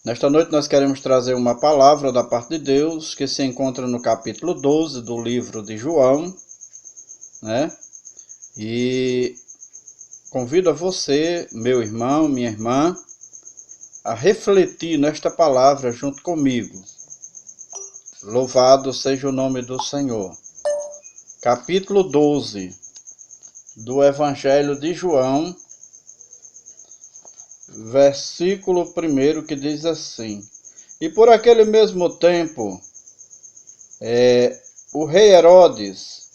Nesta noite nós queremos trazer uma palavra da parte de Deus que se encontra no capítulo 12 do livro de João, né? E convido a você, meu irmão, minha irmã, a refletir nesta palavra junto comigo. Louvado seja o nome do Senhor. Capítulo 12 do Evangelho de João, versículo 1 que diz assim: E por aquele mesmo tempo, o rei Herodes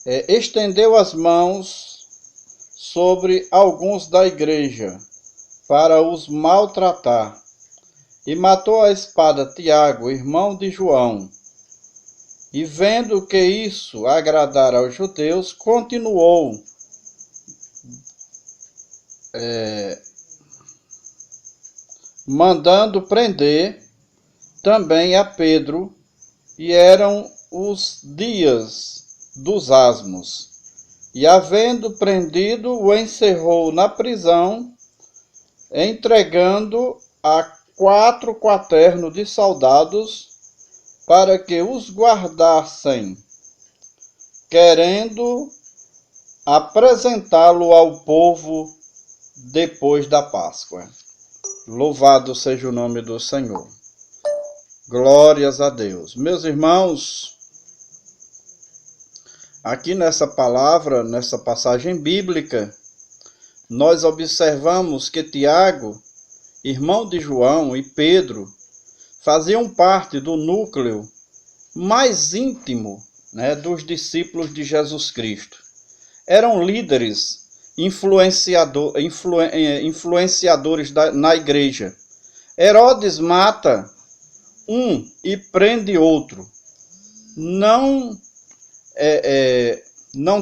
estendeu as mãos sobre alguns da igreja para os maltratar, e matou à espada Tiago, irmão de João. E vendo que isso agradara aos judeus, continuou mandando prender também a Pedro, e eram os dias dos asmos. E havendo prendido, o encerrou na prisão, entregando a 4 quaternos de soldados para que os guardassem, querendo apresentá-lo ao povo depois da Páscoa. Louvado seja o nome do Senhor. Glórias a Deus. Meus irmãos, aqui nessa palavra, nessa passagem bíblica, nós observamos que Tiago, irmão de João, e Pedro faziam parte do núcleo mais íntimo, dos discípulos de Jesus Cristo. Eram líderes, influenciadores na igreja. Herodes mata um e prende outro. Não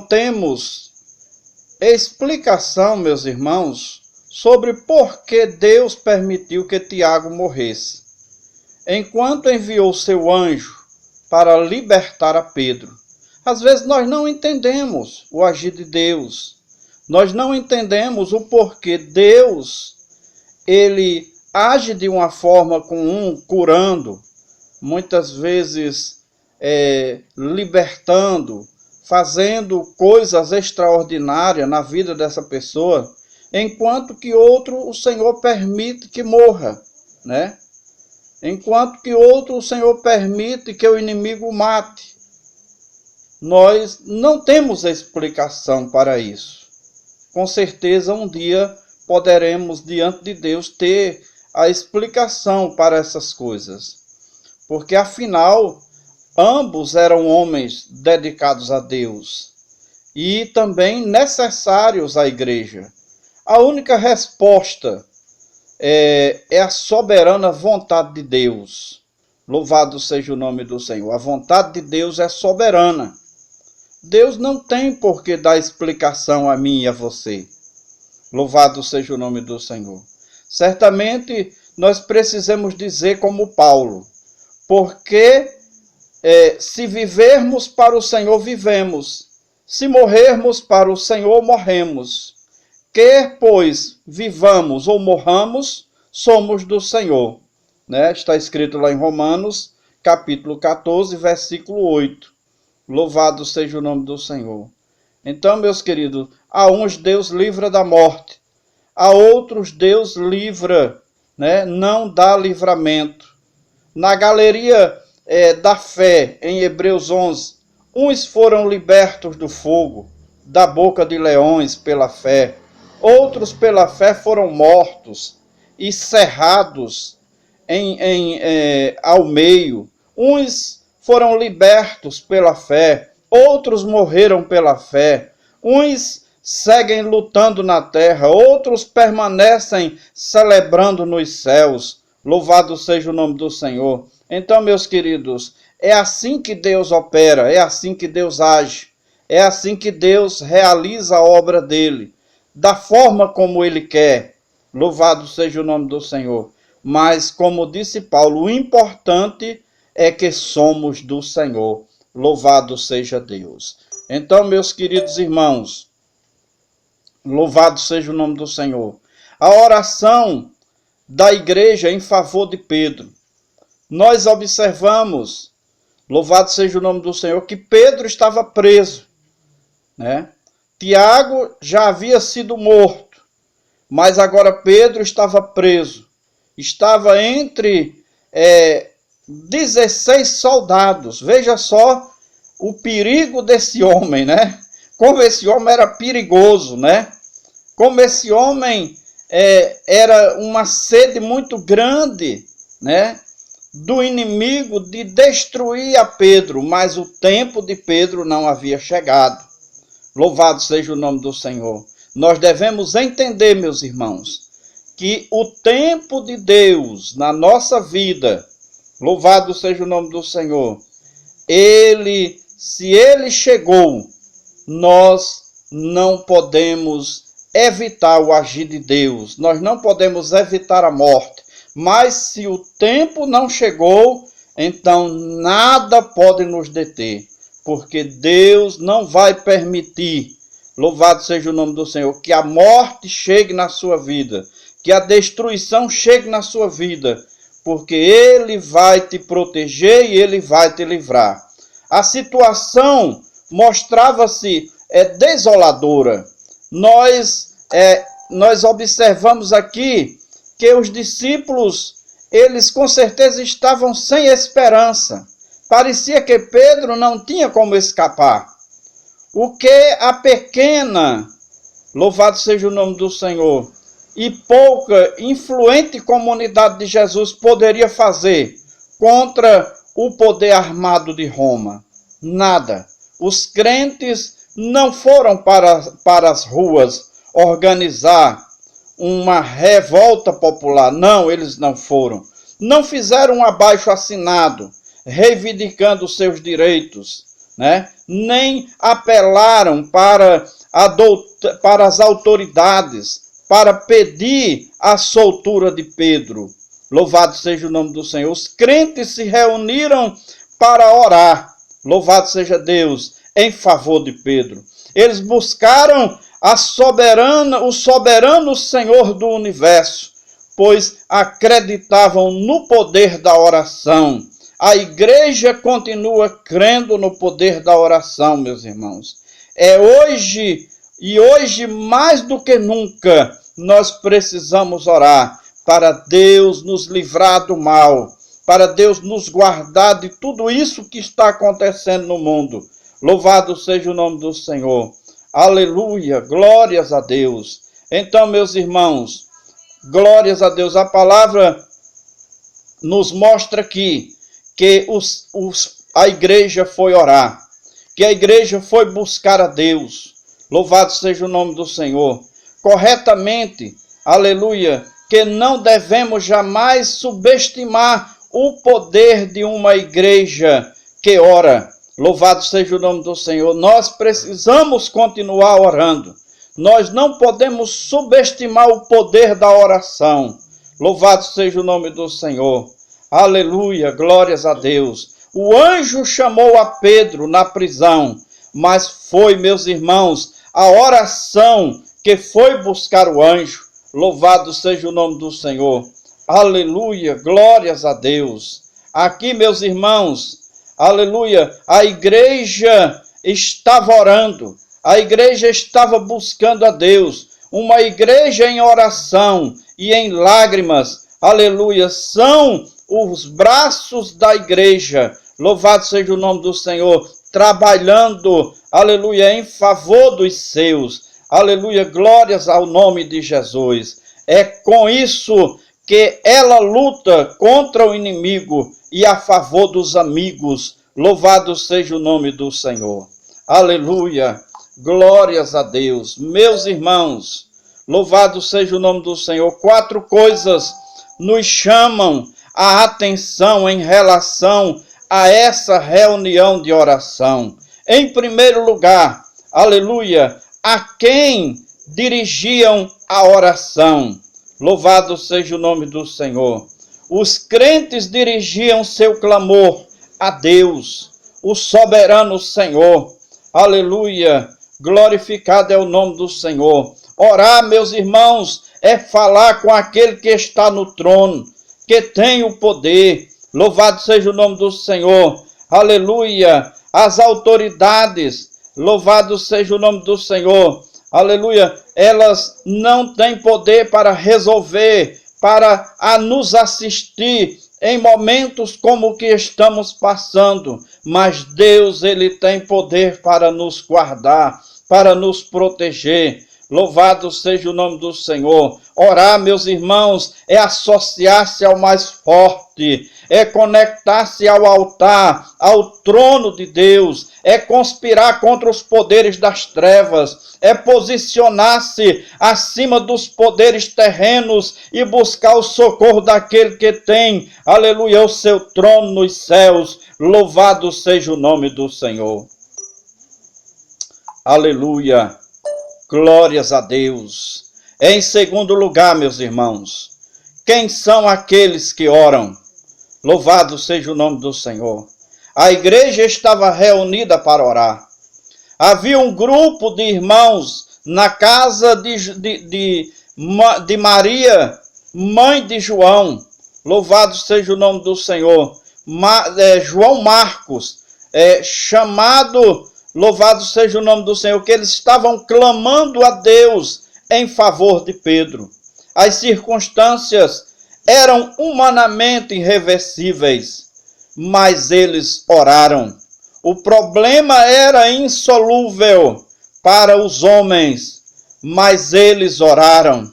temos explicação, meus irmãos, sobre por que Deus permitiu que Tiago morresse, enquanto enviou seu anjo para libertar a Pedro. Às vezes nós não entendemos o agir de Deus. Nós não entendemos o porquê Deus, ele age de uma forma com curando, muitas vezes libertando, fazendo coisas extraordinárias na vida dessa pessoa, enquanto que outro o Senhor permite que morra, né? Enquanto que outro o Senhor permite que o inimigo mate. Nós não temos explicação para isso. Com certeza um dia poderemos diante de Deus ter a explicação para essas coisas. Porque afinal, ambos eram homens dedicados a Deus e também necessários à igreja. A única resposta é a soberana vontade de Deus. Louvado seja o nome do Senhor. A vontade de Deus é soberana. Deus não tem por que dar explicação a mim e a você. Louvado seja o nome do Senhor. Certamente nós precisamos dizer como Paulo: porque se vivermos para o Senhor, vivemos. Se morrermos para o Senhor, morremos. Quer, pois, vivamos ou morramos, somos do Senhor. Está escrito lá em Romanos, capítulo 14, versículo 8. Louvado seja o nome do Senhor. Então, meus queridos, a uns Deus livra da morte, a outros Deus livra, não dá livramento. Na galeria da fé, em Hebreus 11, uns foram libertos do fogo, da boca de leões pela fé. Outros pela fé foram mortos e cerrados ao meio. Uns foram libertos pela fé, outros morreram pela fé. Uns seguem lutando na terra, outros permanecem celebrando nos céus. Louvado seja o nome do Senhor. Então, meus queridos, é assim que Deus opera, é assim que Deus age, é assim que Deus realiza a obra dele, da forma como ele quer. Louvado seja o nome do Senhor. Mas, como disse Paulo, o importante é que somos do Senhor. Louvado seja Deus. Então, meus queridos irmãos, louvado seja o nome do Senhor. A oração da igreja em favor de Pedro. Nós observamos, louvado seja o nome do Senhor, que Pedro estava preso, né? Tiago já havia sido morto, mas agora Pedro estava preso. Estava entre 16 soldados. Veja só o perigo desse homem, né? Como esse homem era perigoso, né? Como esse homem era uma sede muito grande, né? Do inimigo de destruir a Pedro, mas o tempo de Pedro não havia chegado. Louvado seja o nome do Senhor. Nós devemos entender, meus irmãos, que o tempo de Deus na nossa vida, louvado seja o nome do Senhor, se ele chegou, nós não podemos evitar o agir de Deus, nós não podemos evitar a morte, mas se o tempo não chegou, então nada pode nos deter, porque Deus não vai permitir, louvado seja o nome do Senhor, que a morte chegue na sua vida, que a destruição chegue na sua vida, porque Ele vai te proteger e Ele vai te livrar. A situação mostrava-se desoladora. Nós observamos aqui que os discípulos, eles com certeza estavam sem esperança. Parecia que Pedro não tinha como escapar. O que a pequena, louvado seja o nome do Senhor, e pouca influente comunidade de Jesus poderia fazer contra o poder armado de Roma? Nada. Os crentes não foram para as ruas organizar uma revolta popular. Não, eles não foram. Não fizeram um abaixo-assinado reivindicando seus direitos, né? Nem apelaram para as autoridades para pedir a soltura de Pedro. Louvado seja o nome do Senhor. Os crentes se reuniram para orar. Louvado seja Deus, em favor de Pedro. Eles buscaram o soberano Senhor do universo, pois acreditavam no poder da oração. A igreja continua crendo no poder da oração, meus irmãos. Hoje mais do que nunca, nós precisamos orar para Deus nos livrar do mal, para Deus nos guardar de tudo isso que está acontecendo no mundo. Louvado seja o nome do Senhor. Aleluia, glórias a Deus. Então, meus irmãos, glórias a Deus. A palavra nos mostra aqui que a igreja foi orar, que a igreja foi buscar a Deus. Louvado seja o nome do Senhor. Corretamente, aleluia, que não devemos jamais subestimar o poder de uma igreja que ora. Louvado seja o nome do Senhor. Nós precisamos continuar orando. Nós não podemos subestimar o poder da oração. Louvado seja o nome do Senhor. Aleluia, glórias a Deus. O anjo chamou a Pedro na prisão, mas foi, meus irmãos, a oração que foi buscar o anjo. Louvado seja o nome do Senhor. Aleluia, glórias a Deus. Aqui, meus irmãos, aleluia, a igreja estava orando, a igreja estava buscando a Deus. Uma igreja em oração e em lágrimas, aleluia, são os braços da igreja. Louvado seja o nome do Senhor, trabalhando, aleluia, em favor dos seus. Aleluia, glórias ao nome de Jesus. É com isso que ela luta contra o inimigo e a favor dos amigos. Louvado seja o nome do Senhor. Aleluia, glórias a Deus. Meus irmãos, louvado seja o nome do Senhor. 4 coisas nos chamam a atenção em relação a essa reunião de oração. Em primeiro lugar, aleluia, a quem dirigiam a oração. Louvado seja o nome do Senhor. Os crentes dirigiam seu clamor a Deus, o soberano Senhor. Aleluia, glorificado é o nome do Senhor. Orar, meus irmãos, é falar com aquele que está no trono, que tem o poder. Louvado seja o nome do Senhor. Aleluia. As autoridades, louvado seja o nome do Senhor. Aleluia. Elas não têm poder para resolver, para nos assistir em momentos como o que estamos passando. Mas Deus, Ele tem poder para nos guardar, para nos proteger. Louvado seja o nome do Senhor. Orar, meus irmãos, é associar-se ao mais forte, é conectar-se ao altar, ao trono de Deus, é conspirar contra os poderes das trevas, é posicionar-se acima dos poderes terrenos e buscar o socorro daquele que tem, aleluia, o seu trono nos céus. Louvado seja o nome do Senhor. Aleluia. Glórias a Deus. Em segundo lugar, meus irmãos, quem são aqueles que oram? Louvado seja o nome do Senhor. A igreja estava reunida para orar. Havia um grupo de irmãos na casa de Maria, mãe de João. Louvado seja o nome do Senhor. João Marcos, chamado... Louvado seja o nome do Senhor, que eles estavam clamando a Deus em favor de Pedro. As circunstâncias eram humanamente irreversíveis, mas eles oraram. O problema era insolúvel para os homens, mas eles oraram.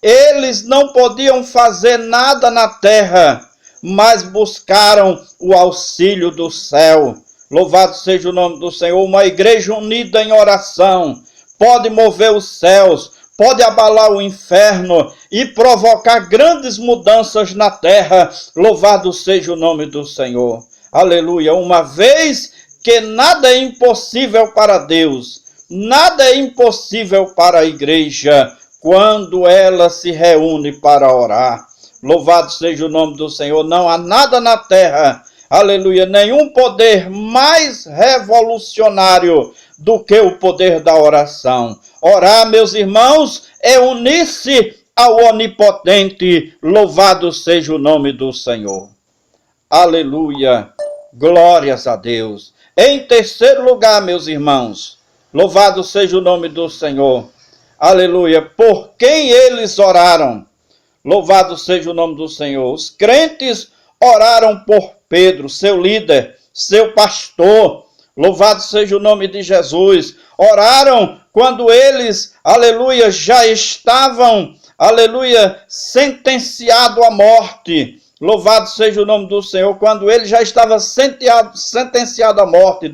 Eles não podiam fazer nada na terra, mas buscaram o auxílio do céu. Louvado seja o nome do Senhor. Uma igreja unida em oração pode mover os céus, pode abalar o inferno e provocar grandes mudanças na terra. Louvado seja o nome do Senhor. Aleluia. Uma vez que nada é impossível para Deus, nada é impossível para a igreja quando ela se reúne para orar. Louvado seja o nome do Senhor. Não há nada na terra, aleluia, nenhum poder mais revolucionário do que o poder da oração. Orar, meus irmãos, é unir-se ao Onipotente. Louvado seja o nome do Senhor. Aleluia, glórias a Deus. Em terceiro lugar, meus irmãos, louvado seja o nome do Senhor. Aleluia, por quem eles oraram? Louvado seja o nome do Senhor. Os crentes oraram por Pedro, seu líder, seu pastor. Louvado seja o nome de Jesus. Oraram quando eles, aleluia, já estavam, aleluia, sentenciados à morte. Louvado seja o nome do Senhor. Quando ele já estava sentenciado à morte,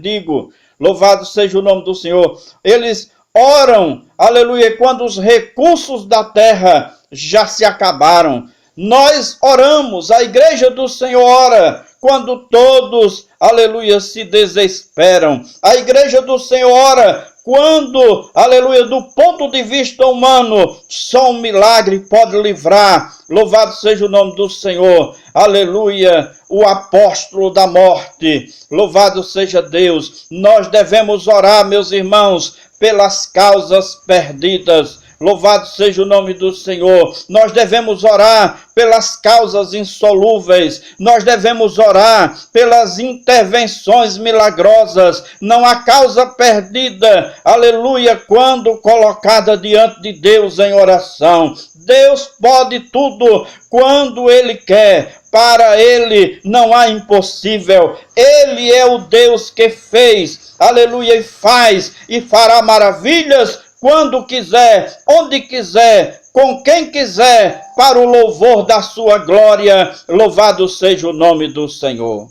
louvado seja o nome do Senhor. Eles oram, aleluia, quando os recursos da terra já se acabaram. Nós oramos, a igreja do Senhor ora quando todos, aleluia, se desesperam. A igreja do Senhor ora quando, aleluia, do ponto de vista humano, só um milagre pode livrar. Louvado seja o nome do Senhor. Aleluia, o apóstolo da morte. Louvado seja Deus. Nós devemos orar, meus irmãos, pelas causas perdidas. Louvado seja o nome do Senhor. Nós devemos orar pelas causas insolúveis. Nós devemos orar pelas intervenções milagrosas. Não há causa perdida, aleluia, quando colocada diante de Deus em oração. Deus pode tudo quando Ele quer. Para Ele não há impossível. Ele é o Deus que fez, aleluia, e faz e fará maravilhas quando quiser, onde quiser, com quem quiser, para o louvor da sua glória. Louvado seja o nome do Senhor.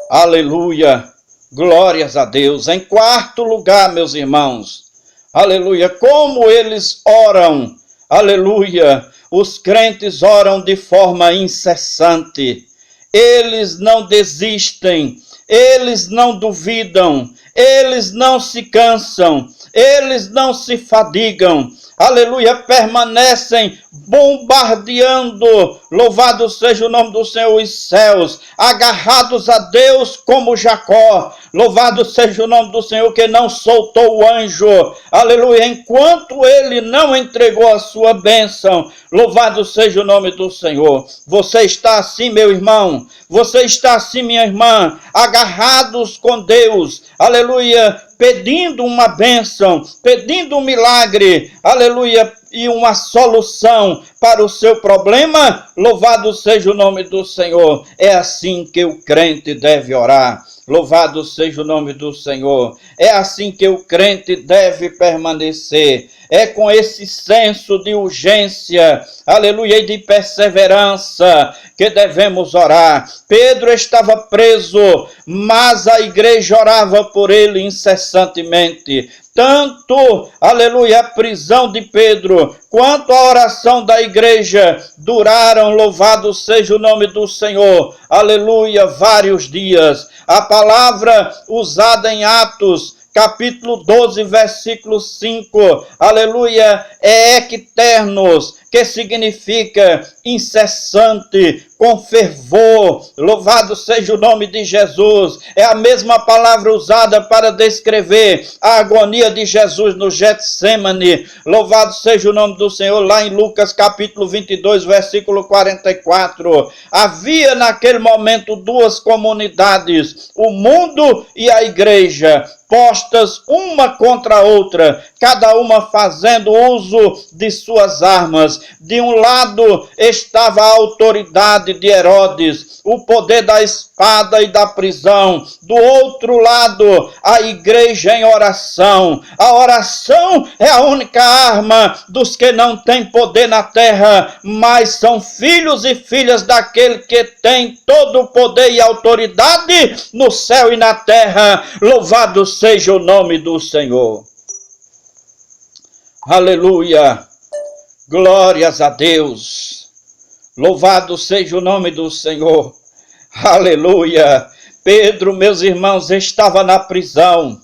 Aleluia, glórias a Deus. Em quarto lugar, meus irmãos, aleluia, como eles oram, aleluia, os crentes oram de forma incessante. Eles não desistem, eles não duvidam, eles não se cansam, eles não se fadigam. aleluia, permanecem bombardeando, louvado seja o nome do Senhor, os céus, agarrados a Deus como Jacó, louvado seja o nome do Senhor, que não soltou o anjo, aleluia, enquanto ele não entregou a sua bênção, louvado seja o nome do Senhor. Você está assim, meu irmão, você está assim, minha irmã, agarrados com Deus, aleluia, pedindo uma bênção, pedindo um milagre, aleluia, e uma solução para o seu problema, louvado seja o nome do Senhor. É assim que o crente deve orar. Louvado seja o nome do Senhor. É assim que o crente deve permanecer. É com esse senso de urgência, aleluia, e de perseverança que devemos orar. Pedro estava preso, mas a igreja orava por ele incessantemente. Tanto, aleluia, a prisão de Pedro, quanto a oração da igreja duraram, louvado seja o nome do Senhor, aleluia, vários dias. A palavra usada em Atos, capítulo 12, versículo 5, aleluia, é ekternos, que significa incessante, com fervor, louvado seja o nome de Jesus. É a mesma palavra usada para descrever a agonia de Jesus no Getsêmani, louvado seja o nome do Senhor, lá em Lucas capítulo 22, versículo 44. Havia naquele momento duas comunidades, o mundo e a igreja, postas uma contra a outra, cada uma fazendo uso de suas armas. De um lado estava a autoridade de Herodes, o poder da espada e da prisão. Do outro lado, a igreja em oração. A oração é a única arma dos que não têm poder na terra, mas são filhos e filhas daquele que tem todo o poder e autoridade no céu e na terra. Louvado seja o nome do Senhor. Aleluia. Glórias a Deus. Louvado seja o nome do Senhor. Aleluia. Pedro, meus irmãos, estava na prisão.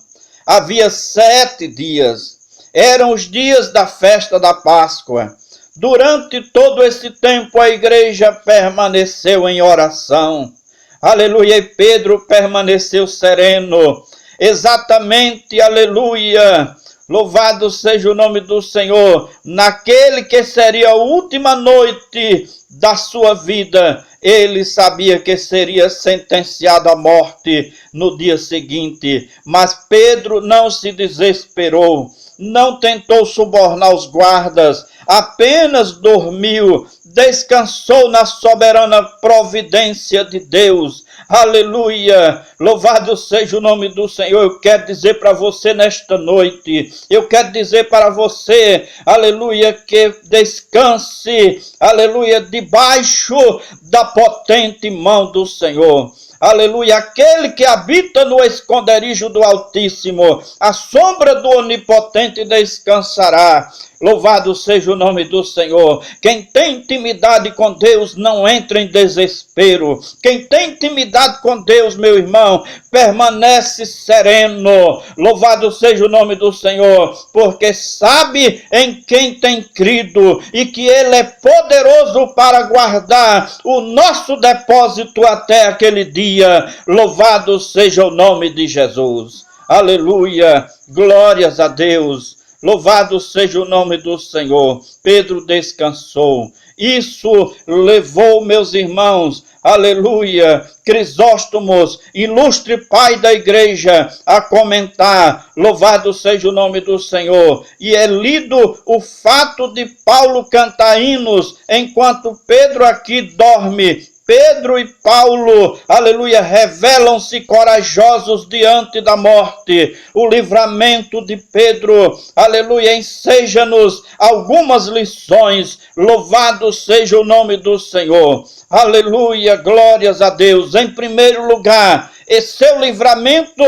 Havia 7 dias. Eram os dias da festa da Páscoa. Durante todo esse tempo a igreja permaneceu em oração. Aleluia. E Pedro permaneceu sereno. Exatamente, aleluia, louvado seja o nome do Senhor, naquele que seria a última noite da sua vida, ele sabia que seria sentenciado à morte no dia seguinte, mas Pedro não se desesperou, não tentou subornar os guardas, apenas dormiu, descansou na soberana providência de Deus. Aleluia, louvado seja o nome do Senhor. Eu quero dizer para você nesta noite, eu quero dizer para você, aleluia, que descanse, aleluia, debaixo da potente mão do Senhor. Aleluia, aquele que habita no esconderijo do Altíssimo, a sombra do Onipotente descansará. Louvado seja o nome do Senhor. Quem tem intimidade com Deus não entra em desespero. Quem tem intimidade com Deus, meu irmão, permanece sereno. Louvado seja o nome do Senhor, porque sabe em quem tem crido e que Ele é poderoso para guardar o nosso depósito até aquele dia. Louvado seja o nome de Jesus. Aleluia, glórias a Deus. Louvado seja o nome do Senhor. Pedro descansou. Isso levou, meus irmãos, aleluia, Crisóstomos, ilustre pai da igreja, a comentar, louvado seja o nome do Senhor. E é lido o fato de Paulo cantar hinos, enquanto Pedro aqui dorme. Pedro e Paulo, aleluia, revelam-se corajosos diante da morte. O livramento de Pedro, aleluia, enseja-nos algumas lições. Louvado seja o nome do Senhor. Aleluia, glórias a Deus. Em primeiro lugar, e seu livramento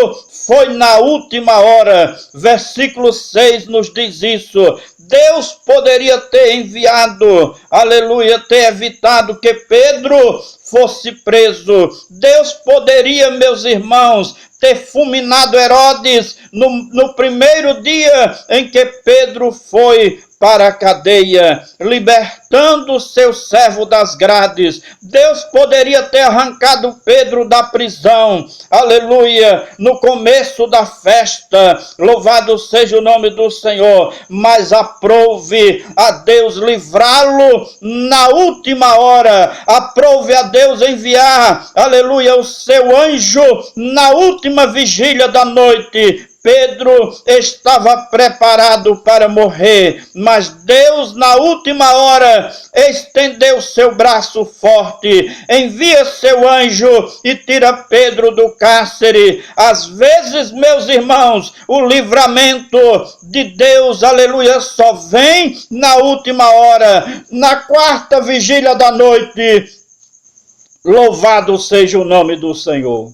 foi na última hora. Versículo 6 nos diz isso. Deus poderia ter enviado, aleluia, ter evitado que Pedro fosse preso. Deus poderia, meus irmãos, ter fulminado Herodes no primeiro dia em que Pedro foi para a cadeia, libertando o seu servo das grades. Deus poderia ter arrancado Pedro da prisão, aleluia, no começo da festa, louvado seja o nome do Senhor, mas aprove a Deus livrá-lo na última hora, aprove a Deus enviar, aleluia, o seu anjo na última vigília da noite. Pedro estava preparado para morrer, mas Deus, na última hora, estendeu seu braço forte, envia seu anjo e tira Pedro do cárcere. Às vezes, meus irmãos, o livramento de Deus, aleluia, só vem na última hora, na quarta vigília da noite. Louvado seja o nome do Senhor.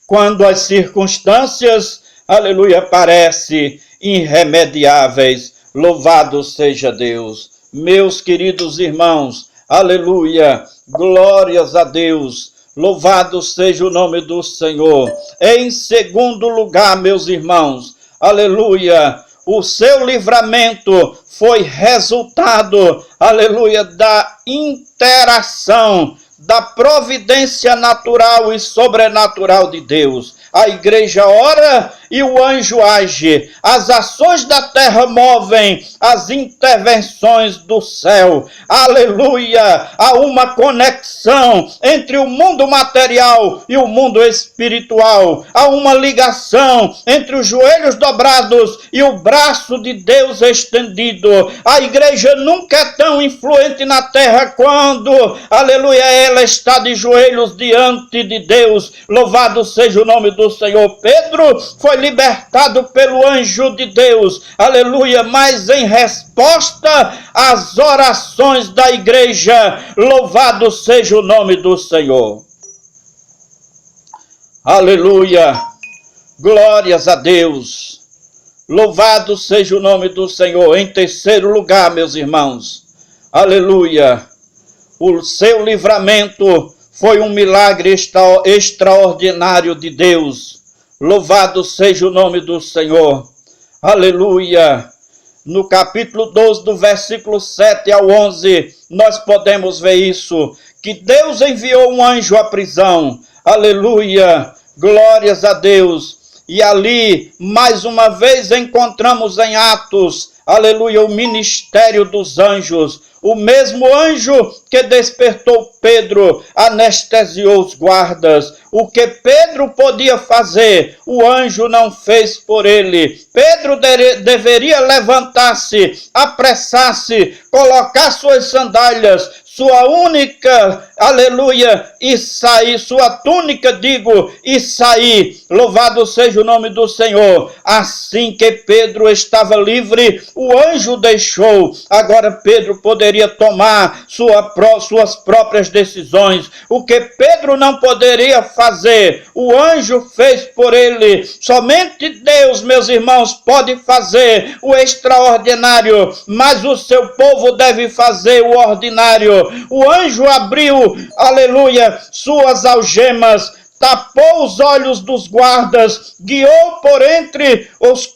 Quando as circunstâncias, aleluia, parecem irremediáveis, louvado seja Deus. Meus queridos irmãos, aleluia, glórias a Deus, louvado seja o nome do Senhor. Em segundo lugar, meus irmãos, aleluia, o seu livramento foi resultado, aleluia, da interação, da providência natural e sobrenatural de Deus. A igreja ora e o anjo age. As ações da terra movem as intervenções do céu. Aleluia! Há uma conexão entre o mundo material e o mundo espiritual. Há uma ligação entre os joelhos dobrados e o braço de Deus estendido. A igreja nunca é tão influente na terra quando, aleluia, ela está de joelhos diante de Deus. Louvado seja o nome do Senhor. Pedro foi libertado pelo anjo de Deus, aleluia, mas em resposta às orações da igreja, louvado seja o nome do Senhor. Aleluia, glórias a Deus, louvado seja o nome do Senhor. Em terceiro lugar, meus irmãos, aleluia, o seu livramento foi um milagre extraordinário de Deus. Louvado seja o nome do Senhor. Aleluia. No capítulo 12, do versículo 7 ao 11, nós podemos ver isso, que Deus enviou um anjo à prisão. Aleluia. Glórias a Deus. E ali, mais uma vez, encontramos em Atos, aleluia, o ministério dos anjos. O mesmo anjo que despertou Pedro anestesiou os guardas. O que Pedro podia fazer, o anjo não fez por ele. Pedro deveria levantar-se, apressar-se, colocar suas sandálias, sua única, aleluia, e sair, sua túnica, digo, e sair. Louvado seja o nome do Senhor. Assim que Pedro estava livre, o anjo deixou. Agora Pedro poderia tomar suas próprias decisões. O que Pedro não poderia fazer, o anjo fez por ele. Somente Deus, meus irmãos, pode fazer o extraordinário, mas o seu povo deve fazer o ordinário. O anjo abriu, aleluia, suas algemas, tapou os olhos dos guardas, guiou por entre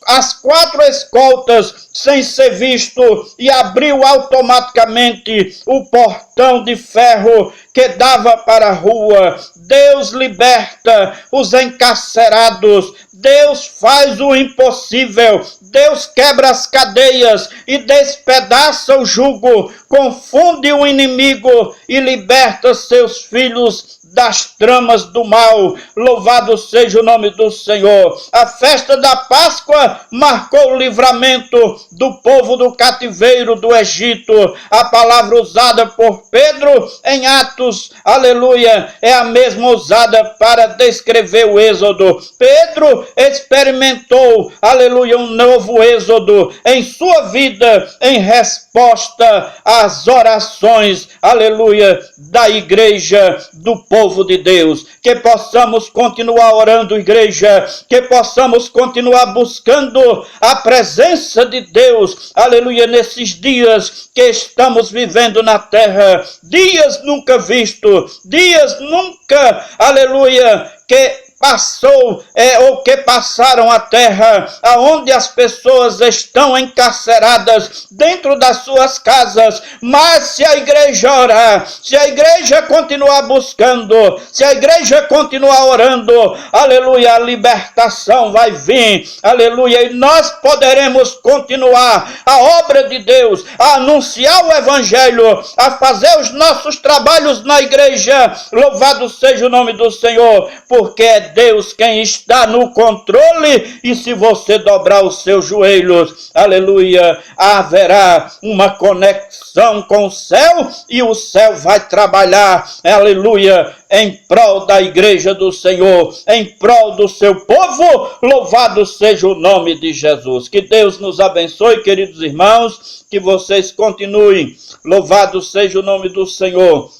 as quatro escoltas, sem ser visto, e abriu automaticamente o portão de ferro que dava para a rua. Deus liberta os encarcerados, Deus faz o impossível, Deus quebra as cadeias e despedaça o jugo, confunde o inimigo e liberta seus filhos das tramas do mal. Louvado seja o nome do Senhor. A festa da Páscoa marcou o livramento do povo do cativeiro do Egito. A palavra usada por Pedro em Atos, aleluia, é a mesma usada para descrever o êxodo. Pedro experimentou, aleluia, um novo êxodo em sua vida em resposta às orações, aleluia, da igreja, do povo de Deus. Que possamos continuar orando, igreja, que possamos continuar buscando a presença de Deus, aleluia, nesses dias que estamos vivendo na terra, dias nunca vistos, dias nunca, aleluia, que passou ou que passaram a terra, aonde as pessoas estão encarceradas dentro das suas casas, mas se a igreja orar, se a igreja continuar buscando, se a igreja continuar orando, aleluia, a libertação vai vir, aleluia, e nós poderemos continuar a obra de Deus, a anunciar o evangelho, a fazer os nossos trabalhos na igreja. Louvado seja o nome do Senhor, porque é Deus quem está no controle, e se você dobrar os seus joelhos, aleluia, haverá uma conexão com o céu, e o céu vai trabalhar, aleluia, em prol da igreja do Senhor, em prol do seu povo. Louvado seja o nome de Jesus. Que Deus nos abençoe, queridos irmãos, que vocês continuem, louvado seja o nome do Senhor,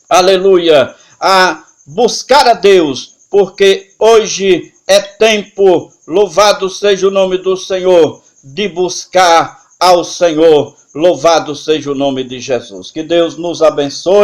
aleluia, a buscar a Deus, porque hoje é tempo, louvado seja o nome do Senhor, de buscar ao Senhor. Louvado seja o nome de Jesus. Que Deus nos abençoe.